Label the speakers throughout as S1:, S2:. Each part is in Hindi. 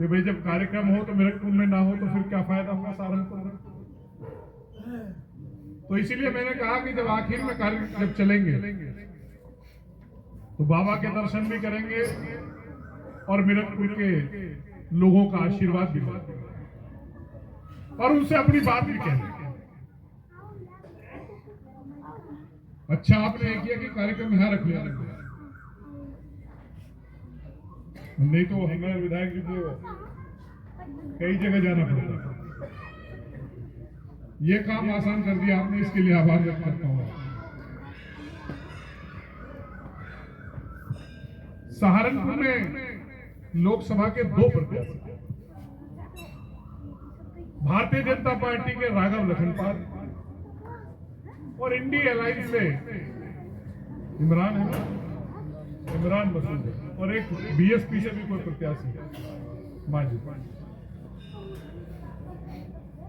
S1: कि भाई जब कार्यक्रम हो तो मिरकपुर में ना हो तो फिर क्या फायदा होगा सहारनपुर में। तो इसीलिए मैंने कहा कि जब आखिर में जब चलेंगे तो बाबा के दर्शन भी करेंगे और मिरकपुर के लोगों का आशीर्वाद भी लेंगे और उनसे अपनी बात भी कहेंगे। अच्छा आपने किया कि कार्यक्रम यहां रख लिया, नहीं तो हमें विधायक जी को कई जगह जाना पड़ता। ये काम आसान कर दिया आपने, इसके लिए आभार व्यक्त करता हूं। सहारनपुर में लोकसभा के 2 प्रत्याशी, भारतीय जनता पार्टी के राघव लखनपाल और इंडिया अलायंस से इमरान मसूद और एक बीएसपी से भी कोई प्रत्याशी है माजी।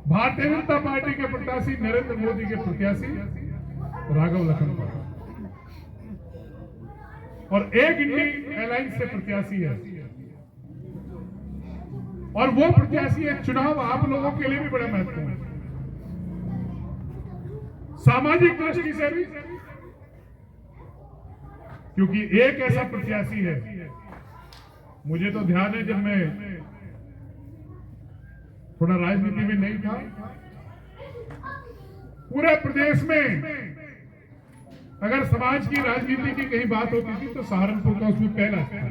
S1: भारतीय जनता पार्टी के प्रत्याशी नरेंद्र मोदी के प्रत्याशी राघव लखनपाल और एक इंडिया अलायंस से प्रत्याशी है। और वो प्रत्याशी है, चुनाव आप लोगों के लिए भी बड़ा महत्वपूर्ण है सामाजिक दृष्टि से भी, क्योंकि एक ऐसा प्रत्याशी है, मुझे तो ध्यान है जब मैं थोड़ा राजनीति में नहीं था, पूरे प्रदेश में अगर समाज की राजनीति की कहीं बात होती थी तो सहारनपुर का उसमें पहला था।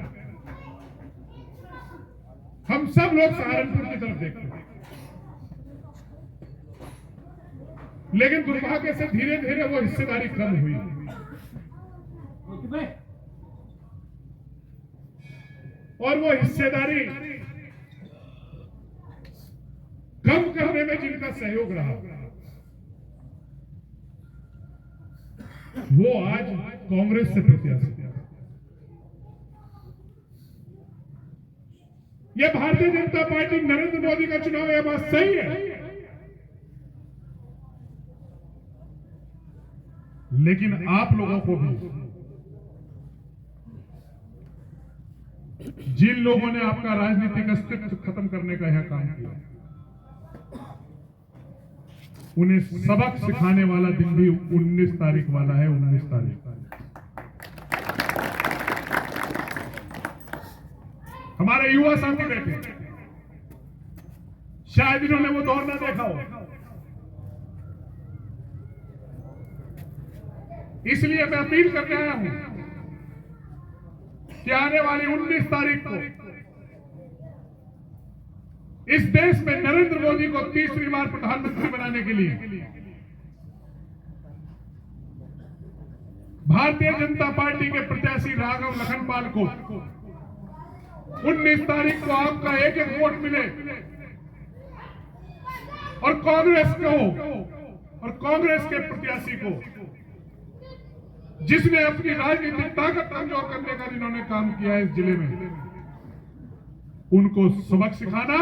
S1: हम सब लोग सहारनपुर की तरफ देखते हैं, लेकिन दुर्भाग्य से धीरे धीरे वो हिस्सेदारी कम हुई और वो हिस्सेदारी कम करने में जिनका सहयोग रहा वो आज कांग्रेस से प्रत्याशी। ये भारतीय जनता पार्टी नरेंद्र मोदी का चुनाव, यह बात सही है, लेकिन आप लोगों को भी, जिन लोगों ने आपका राजनीतिक अस्तित्व खत्म करने का यह काम किया, उन्हें सबक सिखाने वाला दिन भी 19 तारीख वाला है। 19 तारीख हमारे युवा साथी बैठे, शायद इन्होंने वो दौर ना देखा हो, इसलिए मैं अपील करने आया हूं कि आने वाली 19 तारीख को इस देश में नरेंद्र मोदी को तीसरी बार प्रधानमंत्री बनाने के लिए भारतीय जनता पार्टी के प्रत्याशी राघव लखनपाल को 19 तारीख को आपका एक एक वोट मिले और कांग्रेस को और कांग्रेस के प्रत्याशी को, जिसने अपनी राजनीतिक ताकत कमजोर करने का जिन्होंने काम किया है इस जिले में, उनको सबक सिखाना,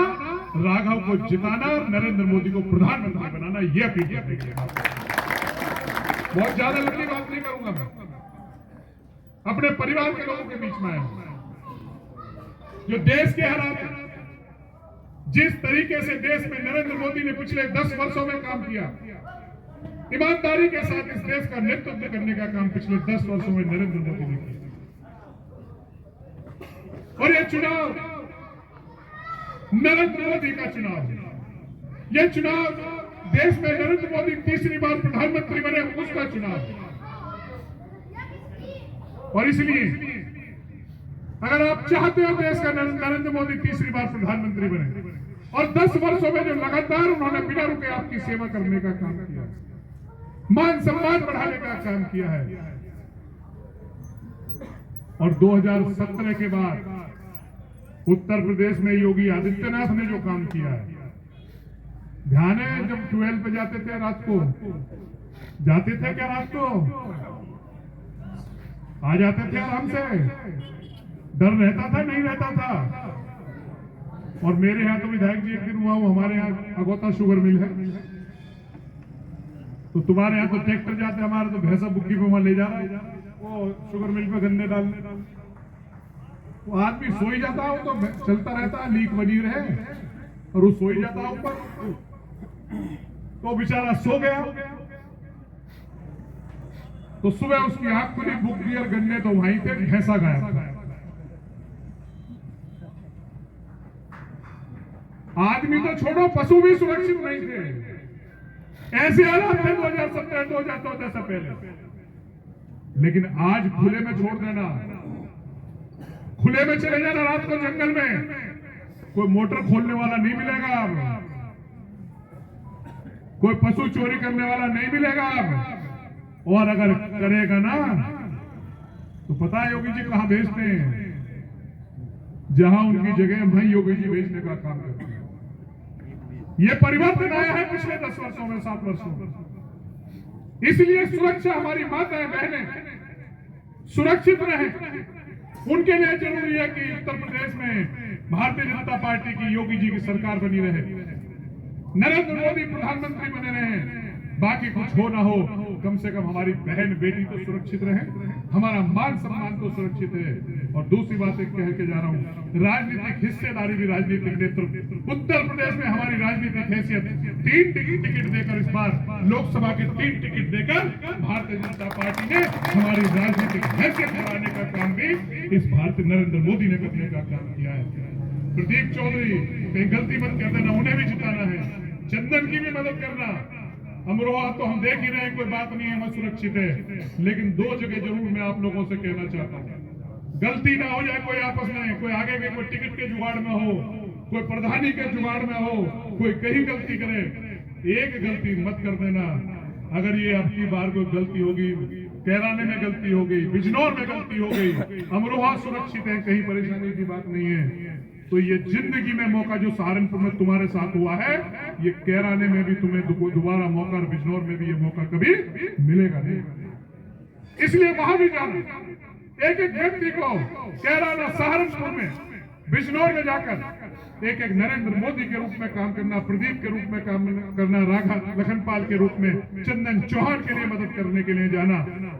S1: राघव को जिताना और नरेंद्र मोदी को प्रधानमंत्री बनाना, यह अपील करेंगे। बहुत ज्यादा लंबी बात नहीं करूंगा, मैं अपने परिवार के लोगों के बीच में आया हूं। जो देश के हालात, जिस तरीके से देश में नरेंद्र मोदी ने पिछले 10 वर्षों में काम किया, ईमानदारी के साथ इस देश का नेतृत्व करने का काम पिछले 10 वर्षों में नरेंद्र मोदी ने किया। और यह चुनाव नरेंद्र मोदी का चुनाव है। यह चुनाव देश में नरेंद्र मोदी तीसरी बार प्रधानमंत्री बने उसका चुनाव है। और इसलिए अगर आप चाहते हो देश का नरेंद्र मोदी तीसरी बार प्रधानमंत्री बने और 10 वर्षों में जो लगातार उन्होंने बिना रुके आपकी सेवा करने का काम किया, मान सम्मान बढ़ाने का काम किया है, और 2017 के बाद उत्तर प्रदेश में योगी आदित्यनाथ ने जो काम किया है, ध्यान है जब 12 पे जाते थे रात को, जाते थे क्या रात को, आ जाते थे आराम से, डर रहता था नहीं रहता था। और मेरे यहाँ तो विधायक जी एक दिन हुआ, हमारे यहाँ अगोता शुगर मिल है, तो तुम्हारे यहाँ तो ट्रैक्टर जाते, हमारे तो भैंसा बुग्गी पे वहां ले जा रहा है वो शुगर मिल पे गन्ने डालने। तो आदमी सो ही जाता हो तो चलता रहता है, लीक बनी रहे, और वो सो ही जाता ऊपर, तो बेचारा सो गया। तो सुबह उसकी आंख खुली, बुक बियर गन्ने तो वहीं थे, भैंसा गायब। आदमी तो छोड़ो, पशु भी सुरक्षित नहीं थे। ऐसे हालात थे 2017 2014 से पहले। लेकिन आज खुले में छोड़ देना, खुले में चले जाना रात को जंगल में, कोई मोटर खोलने वाला नहीं मिलेगा अब, कोई पशु चोरी करने वाला नहीं मिलेगा अब। और अगर करेगा ना तो पता है योगी जी कहां भेजते हैं? जहां उनकी जगह वहीं योगी जी भेजने का काम करते हैं। ये परिवर्तन आया है पिछले 10 वर्षों में, 7 वर्षों में। इसलिए सुरक्षा, हमारी माताएं बहनें सुरक्षित रहे, उनके लिए जरूरी है कि उत्तर प्रदेश में भारतीय जनता पार्टी की, योगी जी की सरकार बनी रहे, नरेंद्र मोदी प्रधानमंत्री बने रहे। बाकी कुछ हो ना हो, कम से कम हमारी बहन बेटी तो सुरक्षित रहे, हमारा मान सम्मान तो सुरक्षित है। और दूसरी बात एक कह के जा रहा हूं, राजनीतिक हिस्सेदारी भी राजनीतिक नेतृत्व। उत्तर प्रदेश में हमारी राजनीतिक हैसियत 3 टिकट देकर, इस बार लोकसभा के 3 टिकट देकर भारतीय जनता पार्टी ने हमारी राजनीतिक हैसियत बढ़ाने का काम भी इस भारतीय नरेंद्र मोदी ने करने का काम किया है। प्रदीप चौधरी कहीं गलती मत कर देना, उन्हें भी जिताना है, चंदन की भी मदद करना। अमरोहा तो हम देख ही रहे हैं, कोई बात नहीं है, हम सुरक्षित है। लेकिन 2 जगह जरूर मैं आप लोगों से कहना चाहता हूं, गलती ना हो जाए कोई आपस में, कोई आगे के कोई टिकट के जुगाड़ में हो, कोई प्रधानी के जुगाड़ में हो, कोई कहीं गलती करे, एक गलती मत कर देना। अगर ये अब की बार कोई गलती होगी, कैराने में गलती हो गई, बिजनौर में गलती हो गई, अमरोहा सुरक्षित है, कहीं परेशानी की बात नहीं है, तो ये जिंदगी में मौका जो सहारनपुर में तुम्हारे साथ हुआ है, ये कैराने में भी तुम्हें दोबारा मौका, और बिजनौर में भी ये मौका कभी मिलेगा नहीं। इसलिए वहां भी जाना, एक एक व्यक्ति को कैराना, सहारनपुर में, बिजनौर में जाकर एक एक नरेंद्र मोदी के रूप में काम करना, प्रदीप के रूप में काम करना, राघव लखनपाल के रूप में, चंदन चौहान के लिए मदद करने के लिए जाना,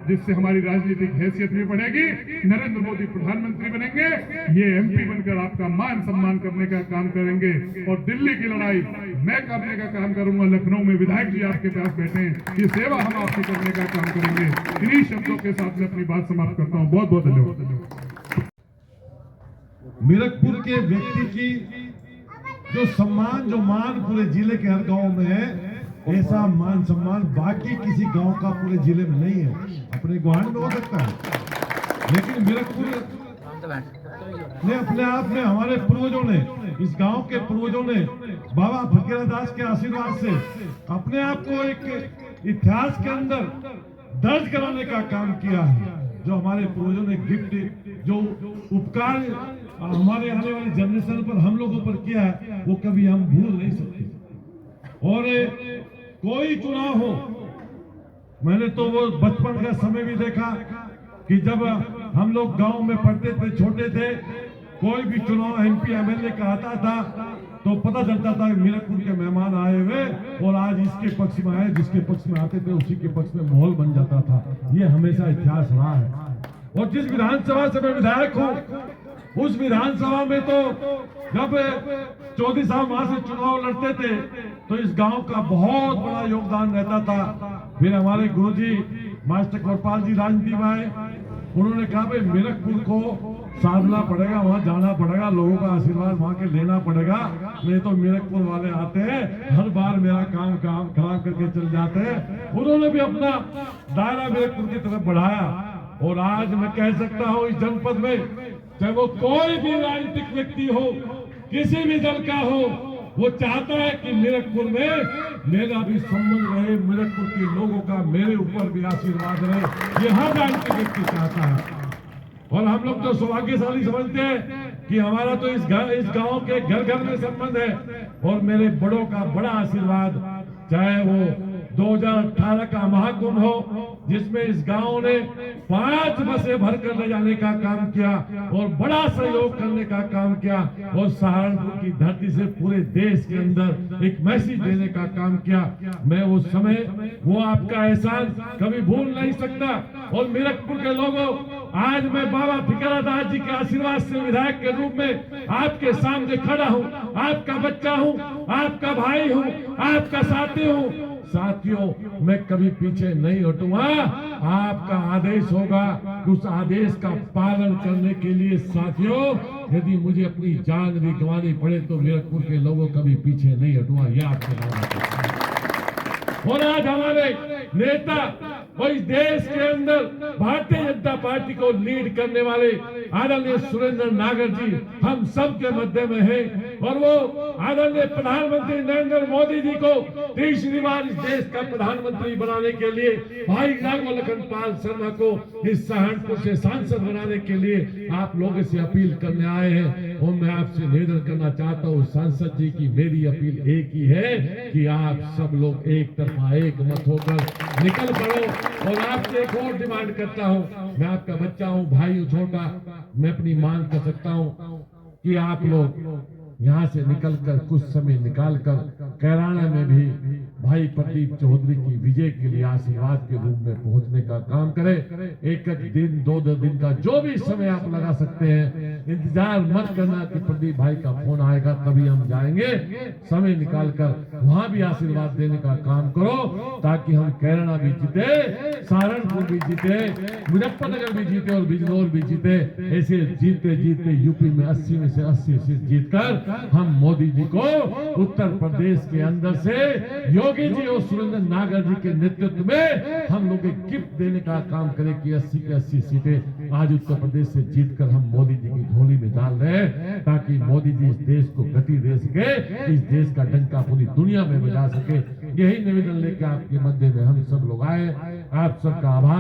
S1: जिससे हमारी राजनीतिक हैसियत भी बढ़ेगी, नरेंद्र मोदी प्रधानमंत्री बनेंगे, ये एमपी बनकर आपका मान सम्मान करने का काम करेंगे। और दिल्ली की लड़ाई मैं करने का काम करूंगा, लखनऊ में विधायक जी आपके पास बैठे हैं, ये सेवा हम आपकी करने का काम करेंगे। इन्हीं शब्दों के साथ मैं अपनी बात समाप्त करता हूँ। बहुत बहुत धन्यवाद।
S2: मीरकपुर के व्यक्ति की जो सम्मान, जो मान पूरे जिले के हर गांव में है, ऐसा मान सम्मान बाकी किसी गांव का पूरे जिले में नहीं है। अपने गुहान में हो सकता है, लेकिन मीरकपुर ने अपने आप में, हमारे पूर्वजों ने, इस गांव के पूर्वजों ने बाबा फकीरा दास के आशीर्वाद से अपने आप को एक इतिहास के अंदर दर्ज कराने का काम किया है। जो हमारे पूर्वजों ने गिफ्ट, जो उपकार हमारे आने वाली जनरेशन पर, हम लोगों पर किया है, वो कभी हम भूल नहीं सकते। और कोई चुनाव हो, मैंने तो वो बचपन का समय भी देखा कि जब हम लोग गांव में पढ़ते थे, छोटे थे, कोई भी चुनाव एमपी एमएलए का आता था तो पता चलता था मीरकपुर के मेहमान आए हुए, और आज इसके पक्ष में आए, जिसके पक्ष में आते थे उसी के पक्ष में माहौल बन जाता था। ये हमेशा इतिहास रहा है। और जिस विधानसभा से मैं विधायक हूँ, उस विधानसभा में तो जब चौधरी साहब वहां से चुनाव लड़ते थे तो इस गांव का बहुत बड़ा योगदान रहता था। फिर हमारे गुरुजी मास्टर कृपाल जी राजनीति में आए, उन्होंने कहा भाई मीरकपुर को साधना पड़ेगा, वहां जाना पड़ेगा, लोगों का आशीर्वाद वहां के लेना पड़ेगा, नहीं तो मीरकपुर वाले आते हैं हर बार मेरा काम खराब करके चल जाते हैं। उन्होंने भी अपना दायरा मीरकपुर की तरफ बढ़ाया, और आज मैं कह सकता हूँ इस जनपद में, चाहे वो कोई भी राजनीतिक व्यक्ति हो, किसी भी दल का हो, वो चाहता है कि मीरकपुर में मेरा भी संबंध रहे, मीरकपुर के लोगों का मेरे ऊपर भी आशीर्वाद रहे, ये हर राजनीतिक व्यक्ति चाहता है। और हम लोग तो सौभाग्यशाली समझते हैं कि हमारा तो इस गांव के घर घर में संबंध है, और मेरे बड़ों का बड़ा आशीर्वाद, चाहे वो 2018 का महाकुंभ हो, जिसमें इस गांव ने 5 बसें भरकर ले जाने का काम किया और बड़ा सहयोग करने का काम किया और सहारनपुर की धरती से पूरे देश के अंदर एक मैसेज देने का काम किया। मैं उस समय वो आपका एहसान कभी भूल नहीं सकता। और मीरकपुर के लोगों, आज मैं बाबा फिकरा दास जी के आशीर्वाद से विधायक के रूप में आपके सामने खड़ा हूँ, आपका बच्चा हूँ, आपका भाई हूँ, आपका साथी हूँ। साथियों, मैं कभी पीछे नहीं हटूंगा। आपका आदेश होगा, उस आदेश का पालन करने के लिए साथियों, यदि मुझे अपनी जान भी गंवानी पड़े तो मीरकपुर के लोगों कभी पीछे नहीं हटूंगा। यह आपके नाम। और आज हमारे नेता और इस देश के अंदर भारतीय जनता पार्टी को लीड करने वाले आदरणीय सुरेंद्र नागर जी हम सब के मध्य में हैं। और वो आदरणीय प्रधानमंत्री नरेंद्र मोदी जी को तीसरी बार इस देश का प्रधानमंत्री बनाने के लिए, भाई नागोलखन पाल शर्मा को इस सहारनपुर से सांसद बनाने के लिए आप लोगों से अपील करने आए हैं। और मैं आपसे निवेदन करना चाहता हूँ सांसद जी की मेरी अपील एक ही है कि आप सब लोग एक तरफा एक मत होकर निकल पड़ो। और आपसे एक और डिमांड करता हूँ, मैं आपका बच्चा हूँ, भाई हूँ छोटा, मैं अपनी मांग कर सकता हूँ कि आप लोग यहाँ से निकलकर कुछ समय निकालकर कैराना में भी भाई प्रदीप चौधरी की विजय के लिए आशीर्वाद के रूप में पहुंचने का काम करें। एक दिन 2 दिन का जो भी समय आप लगा सकते हैं, इंतजार मत करना कि प्रदीप भाई का फोन आएगा तभी हम जाएंगे। समय निकालकर वहां भी आशीर्वाद देने का काम करो, ताकि हम कैराना भी जीते, सहारनपुर भी जीते, मुजफ्फरनगर भी जीते और बिजनौर भी जीते। ऐसे जीते जीते यूपी में 80 में से 80 सीट जीतकर हम मोदी जी को उत्तर प्रदेश के अंदर से योगी जी और सुरेंद्र नागर जी के नेतृत्व में हम लोग एक गिफ्ट देने का काम करें कि 80 की 80 सीटें आज उत्तर प्रदेश से जीतकर हम मोदी जी की झोली में डाल रहे हैं, ताकि मोदी जी इस देश को गति दे सके, इस देश का डंका पूरी दुनिया में बजा सके। यही निवेदन लेकर आपके मध्य में हम सब लोग आए। आप सबका आभार।